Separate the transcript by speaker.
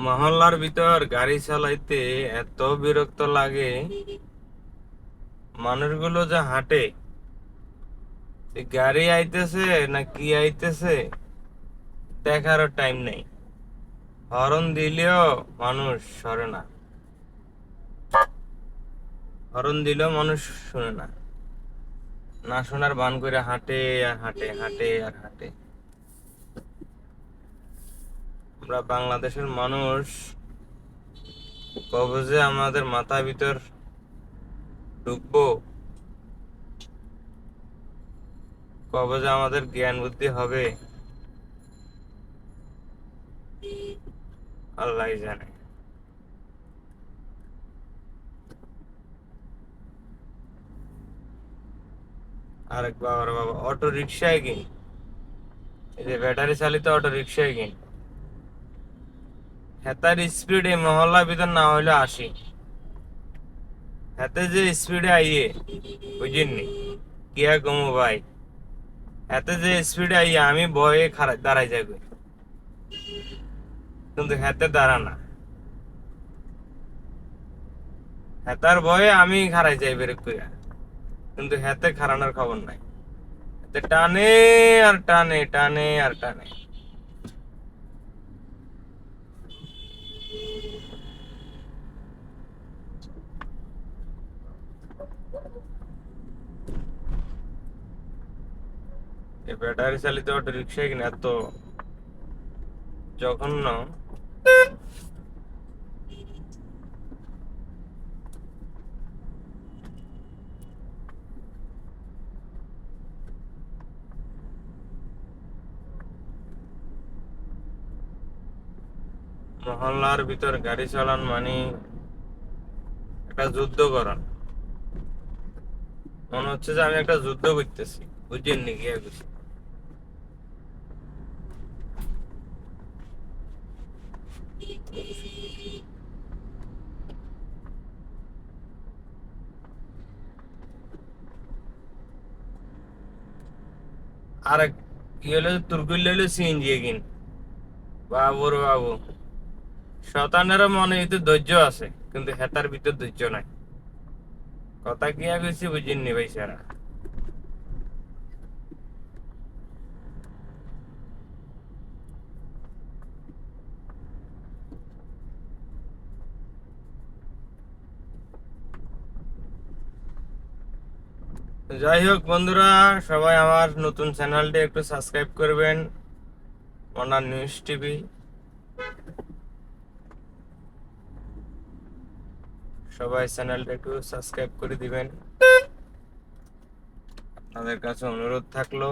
Speaker 1: মহল্লার ভিতর গাড়ি চালাইতে এত বিরক্ত লাগে। মানুষগুলো যে হাঁটে, এ গাড়ি আইতেছে না কি আইতেছে দেখারও টাইম নেই। হরন দিলেও মানুষ সরে না, হরন দিলেও মানুষ শুনে না। না শোনার ভান করে হাঁটে আর হাঁটে, হাঁটে আর হাঁটে। আমরা বাংলাদেশের মানুষ কবে যে আমাদের মাথার ভিতর ঢুকবো, কবে যে আমাদের জ্ঞান বুদ্ধি হবে, আল্লাহ জানে। আরেক বাবার বাবা অটো রিক্সায় কিন, এই যে ব্যাটারি চালিত অটো রিক্সায় কিন, হেতার স্পিড এই মহল্লার ভিতর না হইলে 80। হাতে যে স্পিডে আইয়ে, বুঝিনি কি আর কমু ভাই। হাতে যে স্পিডে আইয়ে আমি ভয়ে খারাপ দাঁড়াই যাই, কিন্তু হাতে দাঁড়া না। হেতার ভয়ে আমি খারাই যাই বেরেক কইরা, কিন্তু হাতে খারানোর খবর নাই। হাতে টানে আর টানে, টানে আর টানে। এই ব্যাটারি চালিত অটো রিক্সায় কিনা এত জঘন্য। মহল্লার ভিতর গাড়ি চালান মানে একটা যুদ্ধ করান। মনে হচ্ছে যে আমি একটা যুদ্ধ করতেছি, বুঝছেন নি কি কিছু। আর কি হলো, তুরকুল হলো সিএনজি কিন। বাবুর বাবু, শতানেরও মনে হইতে ধৈর্য আছে, কিন্তু হেতার ভিতর ধৈর্য নাই। কথা কি আর কইছি বুঝিনি ভাই সারা। যাই হোক বন্ধুরা, সবাই আমার নতুন চ্যানেলটি একটু সাবস্ক্রাইব করবেন, মনার নিউজ টিভি। সবাই চ্যানেলটা একটু সাবস্ক্রাইব করে দিবেন, আপনাদের কাছে অনুরোধ থাকলো।